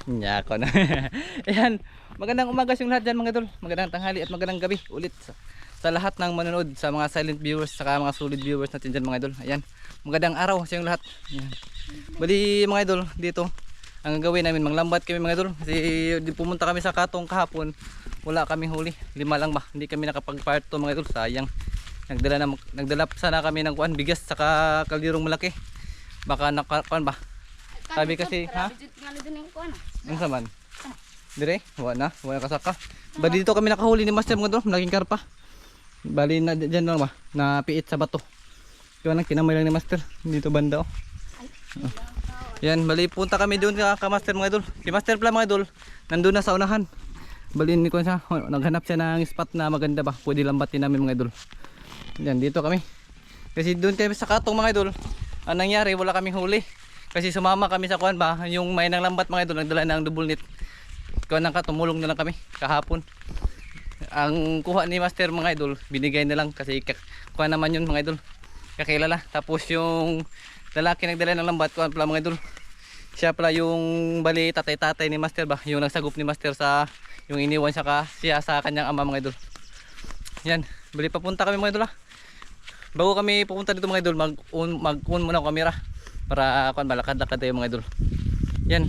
Nyako na. Ayan, magandang umaga yung lahat dyan mga idol. Magandang tanghali at magandang gabi ulit sa lahat ng manonood, sa mga silent viewers, saka mga solid viewers natin dyan mga idol. Ayan, magandang araw sa yung lahat. Ayan. Bali mga idol, dito ang gagawin namin, manglambat kami mga idol. Kasi pumunta kami sa Katong kahapon, wala kami huli, 5 lang ba. Hindi kami nakapag-part 2 mga idol, sayang. Nagdala sana kami ng kuan, bigas saka kaldirong malaki. Baka nakakuan ba. Sabi kasi, ha? Yung saman? Dire? Wala kasaka. Bali dito kami nakahuli ni Master mga idol, malaking karpa. Bali na dyan lang ba, napiit sa bato. Yun lang, kinamay lang ni Master, dito banda oh. Yan, bali punta kami doon ka Master mga idol. Si Master pala mga idol, nandun na sa unahan. Bali ni ko siya, naghanap siya ng spot na maganda ba, pwede lambatin namin mga idol. Yan, dito kami. Kasi doon kami sa Katong mga idol, ang nangyari, wala kaming huli. Kasi sumama kami sa kuan ba, yung may nang lambat mga idol, nagdala ng double net. Kuan nang tumulong na lang kami kahapon. Ang kuha ni Master mga idol, binigay na lang kasi kuha naman yun mga idol. Kakilala. Tapos yung lalaki nagdala ng lambat, kuha pala mga idol. Siya pala yung bali tatay-tatay ni Master ba, yung nagsagop ni Master sa yung iniwan siya sa kanyang ama mga idol. Yan, bali papunta kami mga idol ha. Bago kami pupunta dito mga idol, mag-on muna ang camera para kuan balakad-lakad tayo mga idol. Yan.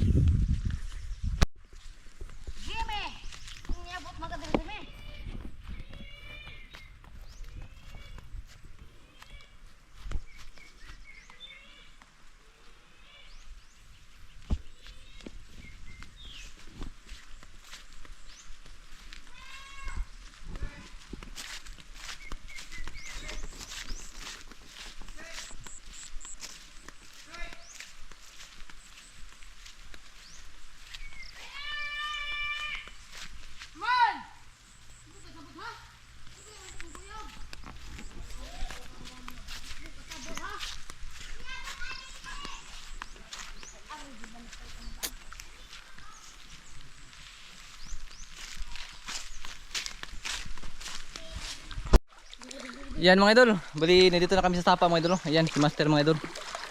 Yan mga idol, bali nandito na kami sa sapa mga idol. Ayan si Master mga idol,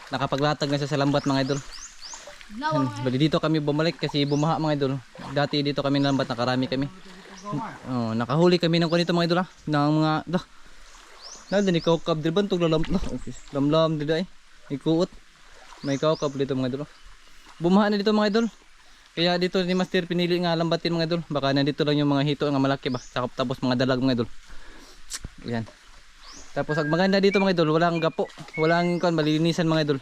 nakapaglatag na siya sa lambat mga idol. Yan, bali dito kami bumalik kasi bumaha mga idol. Dati dito kami lambat, nakarami kami. Oh, nakahuli kami ng kunito mga idol ha, ng mga nandun ikaw kab dirban tog lamlam dito ay ikuot. May kawkab dito mga idol. Bumaha na dito mga idol. Kaya dito ni Master pinili nga lambatin mga idol. Baka nandito lang yung mga hito nga malaki ba, tapos mga dalag mga idol. Yan. Tapos ang maganda dito mga idol, walang gapo, walang kan malinisan mga idol.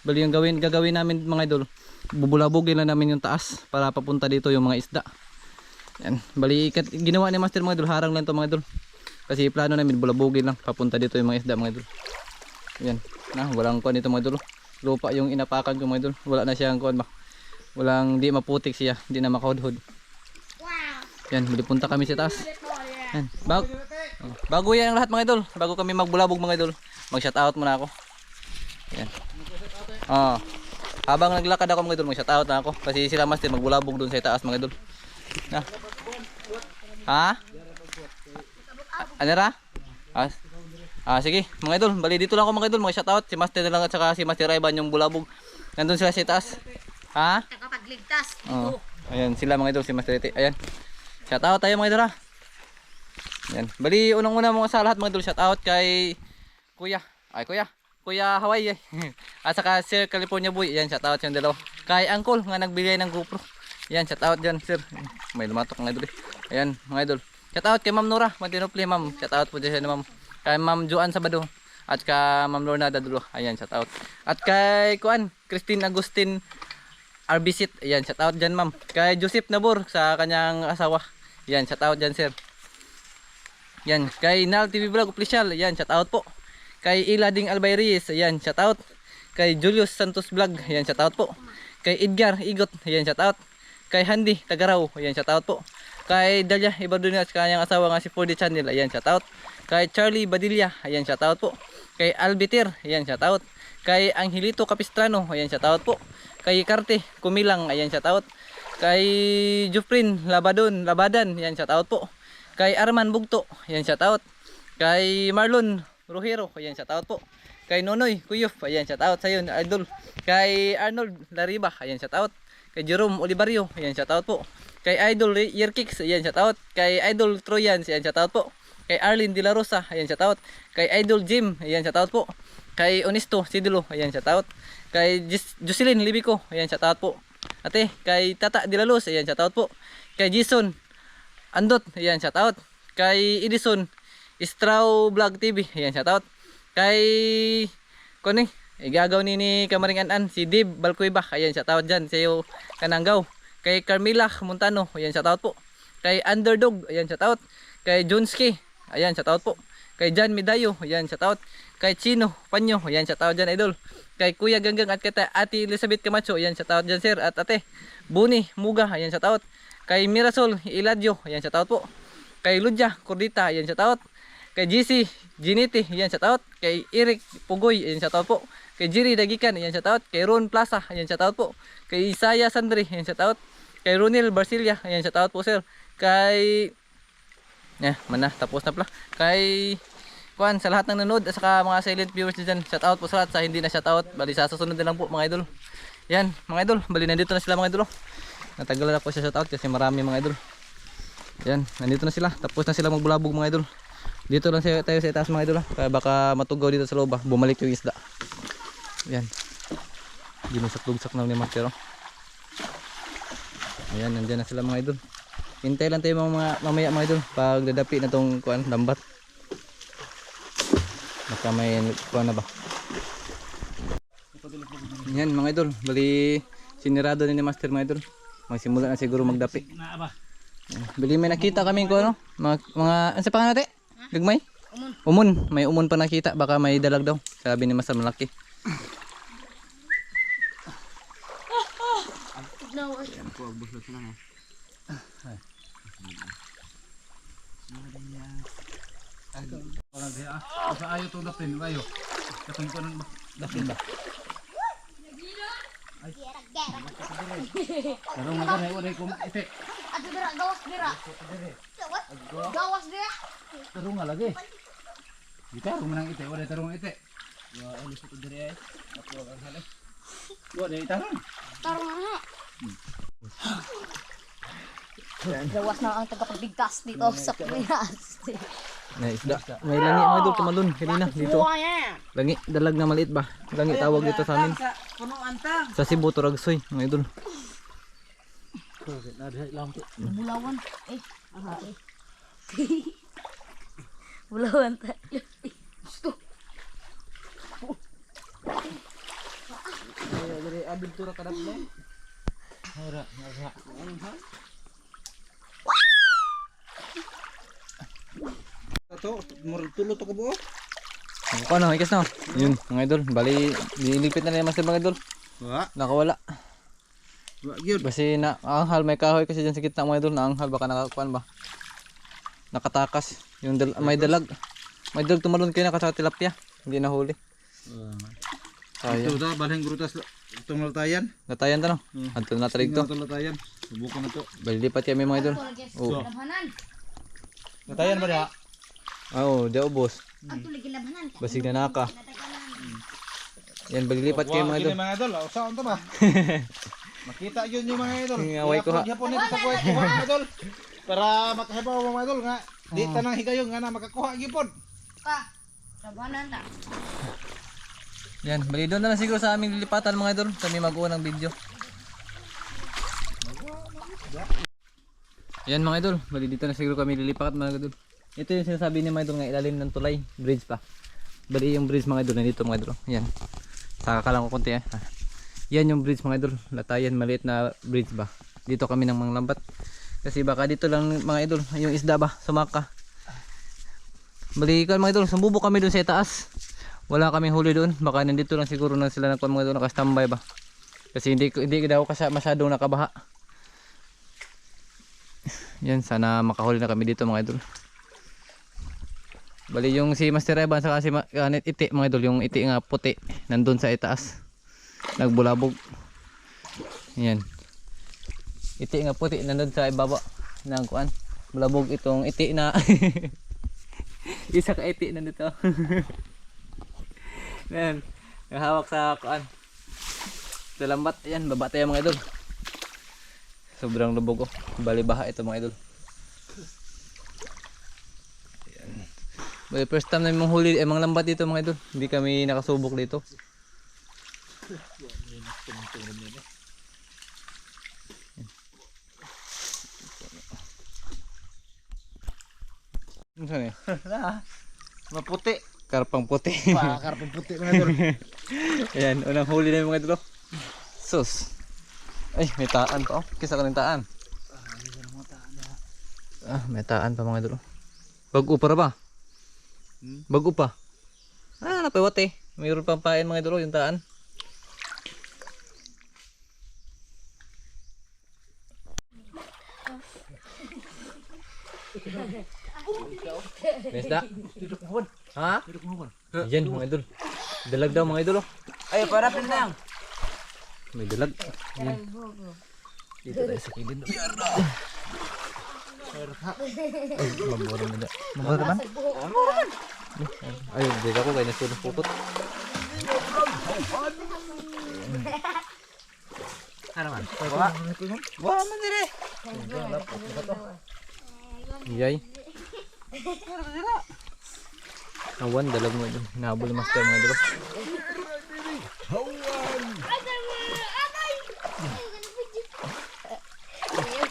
Bali yung gagawin namin mga idol, bubulabugin lang namin yung taas para papunta dito yung mga isda. Yan, bali ginawa ni Master mga idol, harang lang to mga idol. Kasi plano namin bulabugin lang papunta dito yung mga isda mga idol. Yan, walang kuan dito mga idol. Lupa yung inapakan ko mga idol, wala na siyang kuan ba. Walang di maputik siya, di na makahudhod. Yan, bali punta kami sa taas. Yan, bago yan ang lahat mga idol, bago kami magbulabog mga idol, mag shout out muna ako. Yan. Habang naglakad ako mga idol, mag shout out na ako kasi sila Master magbulabog doon sa taas mga idol. Na. Ha? Ano ra? Sige mga idol, bali dito lang ako mga idol, mag shout out si Master na lang at saka si Master Ivan yung bulabog. Nandun sila sa taas. Ha? Nakapagligtas. Ayan sila mga idol, si Master Iti. Ayan. Shout out tayo mga idol ha. Yan. Bali unang-una mga sa lahat mga idol, shout out kay Kuya Hawaii at saka Sir California Boy. Yan, shout out yung dalawa. Kay Uncle nga nagbigay ng GoPro. Yan, shout out diyan sir. May lumatok ng idol. Ayan mga idol. Shout out kay Ma'am Nora Mantinopli ma'am. Shout out po diyan ma'am. Kay Ma'am Joan Sabado at kay Ma'am Lorna Dadulo. Ayan, shout out. At kay Christine Agustin Arbisit. Ayan, shout out diyan ma'am. Kay Joseph Nabor sa kanyang asawa. Yan, shout out diyan sir. Yan, kay Nal TV Vlog Official, yan, shout out po. Kay Ilading Albayris, yan, shout out. Kay Julius Santos Vlog, yan, shout out po. Kay Edgar Igot, yan, shout out. Kay Handy Tagaraw, yan, shout out po. Kay Dalia Ibardunia at kanyang asawa nga si Fordy Channel, ayan, shout out. Kay Charlie Badilla, ayan, shout out po. Kay Albitir, ayan, shout out. Kay Angelito Capistrano, ayan, shout out po. Kay Karte Kumilang, ayan, shout out. Kay Jufrin Labadan, yan, shout out po. Kay Arman Bugto, yan, shout out. Kay Marlon Rojero, ayan, shout out po. Kay Nonoy Kuyof, ayan, shout out sa iyo idol. Kay Arnold Lariba, ayan, shout out. Kay Jerome Olivario, ayan, shoutout po. Kay Idol Yerkix, ayan, shoutout. Kay Idol Troyan, ayan, shoutout po. Kay Arlene De La Rosa, ayan, shoutout. Kay Idol Jim, ayan, shoutout po. Kay Honesto Sidilo, ayan, shoutout. Kay Jocelyn Libico, ayan, shoutout po. Ate, kay Tata De La Luz, ayan, shoutout po. Kay Jason Andot, ayan, shoutout. Kay Edison Straw Vlog TV, ayan, shoutout. Kay Kuning, igagaw ni Kamaring An, si Dib Balcuiba, ayan, shoutout dyan sa iyo Kananggaw. Kay Carmila Montano, ayan, shoutout po. Kay Underdog, ayan, shoutout. Kay Jonski, ayan, shoutout po. Kay Jan Midayo, ayan, shoutout. Kay Chino Panyo, ayan, shoutout dyan, idol. Kay Kuya Ganggang at kay Ate Elizabeth Camacho, ayan, shoutout dyan, sir. At ate Buni Muga, ayan, shoutout. Kay Mirasol Iladio, ayan, shoutout po. Kay Ludja Cordita, ayan, shoutout. Kay GC Giniti, ayan, shoutout. Kay Eric Pugoy, ayan, shoutout po. Kay Jerry Dagikan, ayan, shoutout. Kay Ron Plaza, ayan, shoutout po. Kay Isaya Sandri, ayan, shoutout. Kay Ronil Barcilia, ayan, shoutout po, sir. Kay mana, tapos na pala. Kay Kuan, sa lahat ng nanood at saka mga silent viewers dyan, shoutout po sa lahat. Sa hindi na shoutout, bali sa susunod na lang po, mga idol. Yan, mga idol, bali nandito na sila, mga idol. Natagal na po siya shoutout kasi marami, mga idol. Yan, nandito na sila. Tapos na sila magbulabog, mga idol. Dito lang tayo sa itaas, mga idol. Kaya baka matugaw dito sa loob, bumalik yung isda. Yan. Ginusak-lugsak na ni Master. Ayan, nandiyan na sila, mga idol. Hintay lang tayo mamaya, mga idol, pag dadapi na tong kuan, lambat. Baka may kuan na ba. Yan, mga idol, bali sinirado ni Master, mga idol. Magsimula na siguro magdapi. Yan. Bali may nakita kami ko, ano? Mga ano sa pangalan natin? Gagmay? Umon. May umon pa nakita, baka may dalag daw. Sabi ni Master, malaki. Yan po, agbuslot na nga. Wala dia. Sa ayo to dapin, ayo. Katong ko nang dapin ba? Ay. Tarong nga na uray ko ite. Aduh dira gawas dira. Gawas dira. Tarong nga lagi. Tarong nang ite, uray tarong ite. Wa ulis ko dire ay. Ako ang hali. Wa dai tarong. Tarong na. Gawas na ang tagapagbigkas dito sa Pinas. Na isda. May langi, mga idol, tumalon kanina dito. Langi, dalag na maliit ba? Langi tawag dito sa amin. Sa Cebu, Turagsoy, mga idol. Bulawan. Bulawan tayo. Gusto. Dari abid tura kadap na. Ora, ora. Ito, tulo to ko buo. Ano, ikas na. Yun, mga idol, bali nilipit na naman sa mga idol. Wa, Nakawala. wa gyud. Kasi naanghal, may kahoy kasi dyan sa gitna, mga idol. Naanghal, baka nakakuan ba? Nakatakas. Yung may dalag. May dalag tumalon kayo na sa tilapia. Hindi nahuli. Ito ta balheng grutas itong latayan. Natayan ta no? Anto na tarig to. Itong latayan. Subukan na to. Bali lipat kami, mga idol. Oh. Latayan ba da? Oo, di ubos. Ang tulig labanan. Basig na naka. Yan, bali lipat kayo, mga idol. Mga idol, usaon to ba? Makita yun yung mga idol. Yung away ko, ha? Hapon nito sa kuwet, mga idol. Para makahibaw mga idol nga. Di tanang higayon nga na makakuha gipon. Pa. Labanan ta. Yan, bali doon na lang siguro sa aming lilipatan, mga idol. Kami mag-uwan ng video. Yan, mga idol, bali dito na siguro kami lilipat, mga idol. Ito yung sinasabi ni mga idol nga ilalim ng tulay, bridge pa. Bali yung bridge, mga idol, nandito, mga idol. Yan. Saka ka lang ko konti, Yan yung bridge, mga idol. Latayan, maliit na bridge ba. Dito kami ng mga lambat. Kasi baka dito lang, mga idol, yung isda ba, sumaka. Bali, mga idol, sumbubo kami doon sa itaas. Wala kaming huli doon. Baka nandito lang siguro na sila ng mga idol, naka-standby ba. Kasi hindi daw kasi masyadong nakabaha. Yan, sana makahuli na kami dito, mga idol. Bali yung si Master Evan saka si iti, mga idol, yung iti nga puti nandun sa itaas. Nagbulabog. Yan. Iti nga puti nandun sa ibaba ng kuan. Bulabog itong iti na isa ka iti nandito. Yan. Yung hawak sa kuan. Dalambat, ayan, baba tayo, mga idol. Sobrang lubog oh. Bali baha ito mga idol. Ayan. Bali first time namin manghuli mga lambat dito mga idol. Hindi kami nakasubok dito. Ano saan eh? Maputi. Karpang puti. Karpang puti mga idol. Ayan, unang huli na yung mga idol. Sus. Ay, may taan pa oh. Kisa ka ng taan. Ah, may taan pa mga idol. Bago pa ra ba? Bago pa. Ah, napawat eh. Mayroon pang pain mga idol yung taan. Mesda? Ha? Yan mga idol. Dalag daw mga idol oh. Ay, para pinang. May dalag. Yan. Dito tayo sa kilid. Ay, mabura na da. Mabura man? Ay, di ako kayo nasunod pupot. Ano man? Wala. Wala man dire. Yay. Awan, dalag mo idol. Hinahabol ng master mga idol.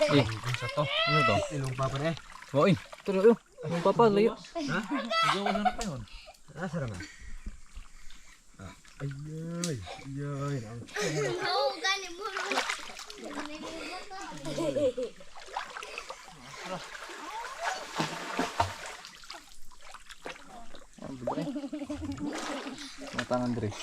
Eh, sa to? Ano to? Ilong papa na eh. Oh, eh. Tuloy oh. Anong papa, layo. Ha? Ikaw wala na pa yun. Nasa naman. Ay. Oh, gani mo. Matangan dre.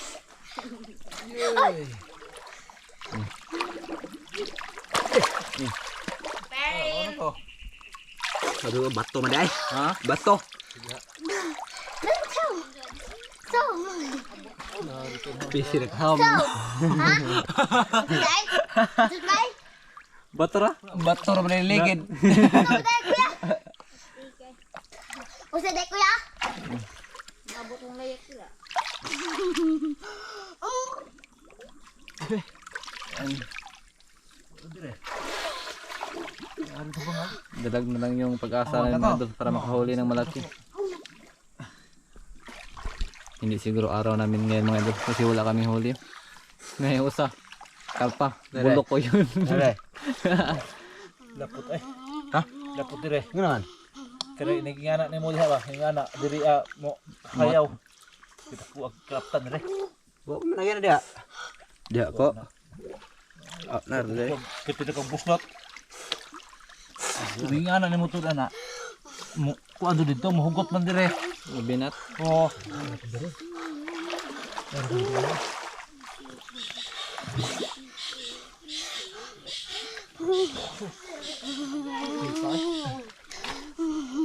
Ano to? Aduh, bato man ay. Ha? Bato. So. Pisir ka. So. Ha? Dai? Dai? Batora? Bato ra man ligid. Dai kuya. Usa dai kuya. Mabot ng layak sila. Dalag na lang yung pag-asa ng mga idol para makahuli ng malaki. Hindi siguro araw namin ngayon mga idol kasi wala kaming huli. Ngayon usa. Kalpa. Bulok ko yun. Are. Lapot ay. Ha? Lapot dire. Ngano man? Kaya nagingana ni mo diha ba? Ngana diri mo hayaw. Kita ku ag kraptan dire. Wa man na dia. Dia ko. Ah, nar dire. Kita ka buslot. Ngana ni mo tud ana. Mo ku ando dito mohugot man dire. Binat. Oh.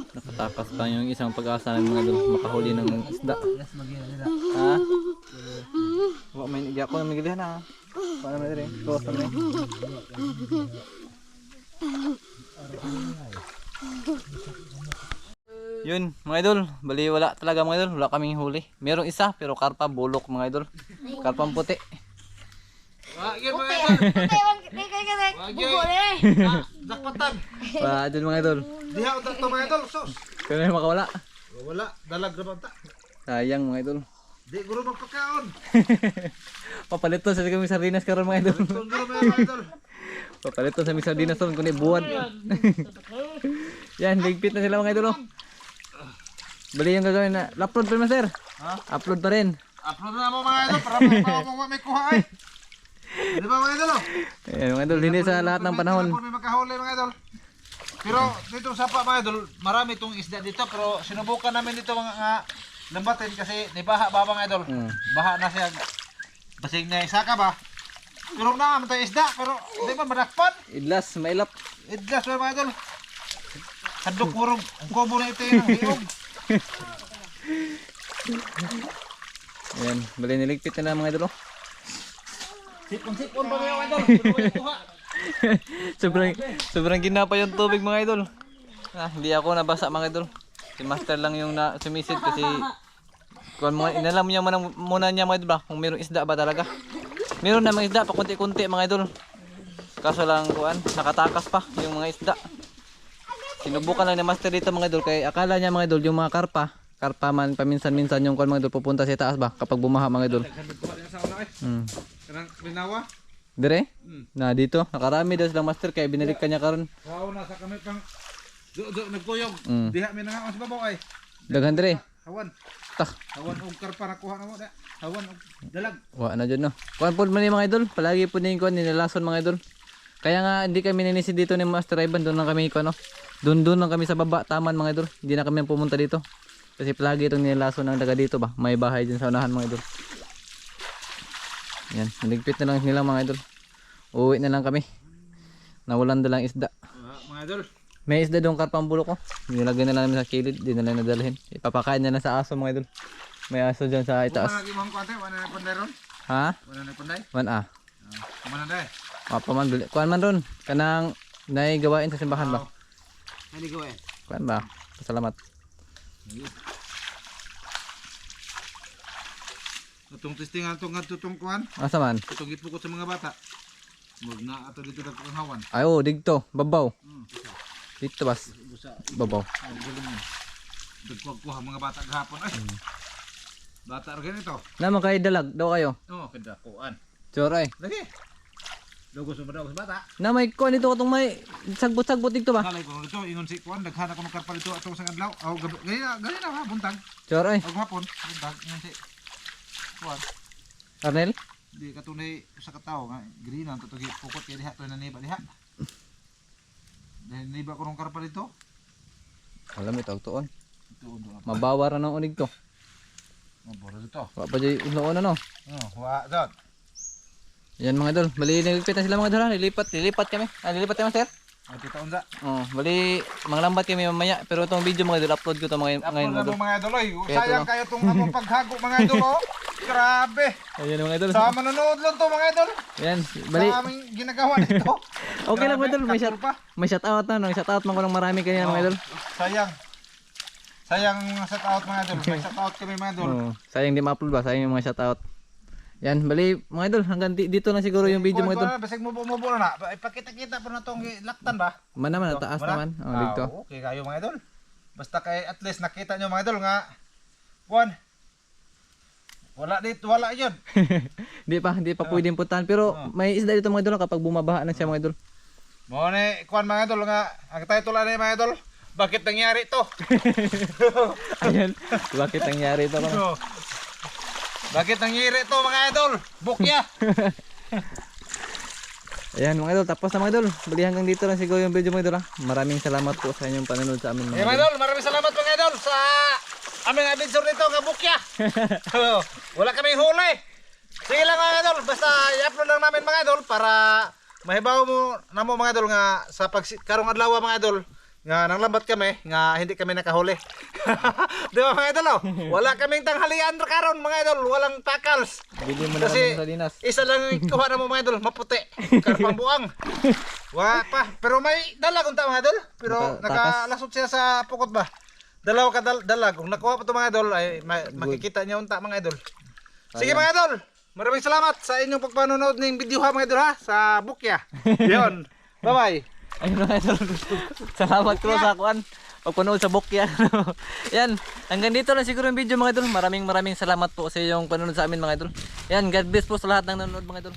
Nakatakas pa yung isang pag-asa ng mga idol makahuli ng isda. Yes magina nila. Ha? Wa may hindi ako na magilihan na. Paano na rin? Close na rin. Yun mga idol, bali wala talaga mga idol, wala kaming huli. Merong isa pero karpa bulok mga idol. Karpang puti. Wagyan mga idol. Bugo eh. Dakpatan. Pa idol mga idol. Diha utak to mga idol. Sus. Kaya na makawala. Wala. Dalag na ta. Sayang mga idol. Di guro magpakaon. Papaliton sa kami sardinas karon mga idol. Tungguro mga idol. Papaliton sa mi sardinas karon kundi buwan. Yan, ligpit na sila mga idol. Oh. Bali yung gagawin na. Upload pa rin master. Ha? Upload pa rin. Upload na mo mga idol para may kuha ay. Di ba mga idol? Ayan mga idol, hindi sa lahat ng panahon. May makahuli mga idol. Pero dito sa pa mga idol, marami itong isda dito pero sinubukan namin dito mga lambatin kasi nibaha ba mga idol. Baha na siya. Basig na isaka ba? Pero na naman tayo isda pero hindi man madakpan. Idlas, mailap. Idgas ba mga idol? Hadok murong kubo na ito yung hiog. Ayan, bali niligpit na lang mga idol. Oh. Sipon-sipon ba mga idol? Puro kayo kuha. sobrang ginapa yung tubig mga idol. Ah, hindi ako nabasa mga idol. Si master lang yung sumisid kasi kung inalam niya muna niya mga idol ba kung mayroong isda ba talaga. Meron namang isda pa kunti-kunti mga idol. Kaso lang kuan, nakatakas pa yung mga isda. Sinubukan lang ni Master dito mga idol kay akala niya mga idol yung mga karpa man paminsan-minsan yung kuan mga idol pupunta sa itaas ba kapag bumaha mga idol. Kanang binawa. Dire? Na dito, nakarami daw silang Master kay binalik kanya karon. Wow, nasa kami pang nagkuyog. Diha mi nga sa babaw ay. Daghan dire. Hawan. Tak. Hawan og karpa nakuha na mo da. Hawan og dalag. Wa na dyan no. Kuan po man yung mga idol, palagi po ning kuan nilalason mga idol. Kaya nga hindi kami ninisi dito ni Master Ivan, doon lang kami kuan no. Doon lang kami sa baba, taman mga idol. Hindi na kami pumunta dito. Kasi palagi itong nilalason ng daga dito ba. May bahay din sa unahan mga idol. Yan, naligpit na lang nila mga idol. Uwi na lang kami. Nawalan dalang isda. Mga idol. May isda doon karpang bulok ko. Nilagay na lang namin sa kilid, di na lang nadalhin. Ipapakain na lang sa aso mga idol. May aso dyan sa itaas. Wala lagi mong kwante, wala na panday ron. Ha? Wala na panday. 1A. Kumana day. Mapaman bili. Kuan man ron. Kanang naigawain sa simbahan ba? Hindi ko eh. Kuan ba? Salamat. Itong testingan itong tutong kuhan. Asa man? Itong ipukot sa mga bata. Huwag na ato dito ng hawan. Ay oh, digto, babaw. Dito bas. Busa. Babaw. Galing mo. Dagpagkuha mga bata gahapon. Ay. Bata rin ito. Naman kayo dalag daw kayo. Oo, kanda kuhan. Choray. Lagi. Lugos mo daw sa bata. Na may kuan dito katong may sagbot-sagbot dito ba? Kalay ko dito, ingon si kuhan. Daghan ako ng karpa dito atong sa adlaw. Aw, gani na ha, buntag. Choray. Aw, hapon. Buntag. Ingon si kuhan. Arnel? Di katunay sa katawo nga. Green ang tutugi. Pukot kaya diha. Ito na niba diha. Dahil niba ko ng karpa dito. Alam ito tuon. Ito undo na. Mabawara ng unig to. Maboro dito. Wa pa jay uno no. Wa dot. Yan mga idol, bali nilipit na sila mga idol. Lilipat kami. Lilipat kami sir. Ang tita unsa. Oh, bali manglambat kami mamaya pero itong video mga idol upload ko to ngayon Upload na idol. mo mga idol oy. Kaya Sayang ito kayo tong among paghago mga idol oh. Grabe. Ayun mga idol. Sa manonood lang to mga idol. Yan, bali. Sa aming ginagawa nito. Okay lang mga idol, may Grabe, may shout out na, shout out man ko lang marami kanina mga idol. Sayang. Sayang shout out mga idol. May shout out kami mga idol. Oh, sayang di ma-upload ba, sayang yung mga shout out. Yan, bali mga idol, hanggang dito na siguro yung video mga idol. Basig mo na. Ipakita-kita pa na tong laktan ba? Man naman, taas naman. Oh, dito. Okay kayo mga idol. Basta kay at least nakita nyo mga idol nga. Kuan. Wala dito, wala yun. Hindi pa pwedeng puntahan pero may isda dito mga idol kapag bumabaha na siya mga idol. Mo ni kuan mga idol nga ang title na mga idol. Bakit nangyari to? Ayan, bakit nangyari ito? So, bakit nangyari to mga idol? Bukya. Ayan mga idol, tapos na mga idol. Bali hanggang dito lang siguro yung video mga idol ha. Maraming salamat po sa inyong panonood sa amin mga idol, maraming salamat mga idol sa aming adventure nito nga bukya. Wala kaming huli. Sige lang mga idol, basta i-upload lang namin mga idol para mahibaw mo na mo mga idol nga sa karong adlaw mga idol nga nanglambat kami nga hindi kami nakahuli. Di ba mga idol oh? Wala kaming tanghalian karon mga idol, walang takals. Bili mo na Kasi kami sa dinas. isa lang kuha na mo mga idol, maputi. Karpang buang. Wa pa, pero may dalag unta mga idol, pero nakalasot siya sa pukot ba. Dalawa ka dalag. Kung nakuha pa ito mga idol ay makikita niya unta mga idol. Sige mga idol, maraming salamat sa inyong pagpanonood ng video ha mga idol ha sa bukya. Yon. Bye bye. Ayun mga idol. Salamat ko sa kuan. Pagpanood sa bukya. Yan, hanggang dito lang siguro yung video mga idol. Maraming salamat po sa iyong panonood sa amin mga idol. Yan, God bless po sa lahat ng nanonood mga idol.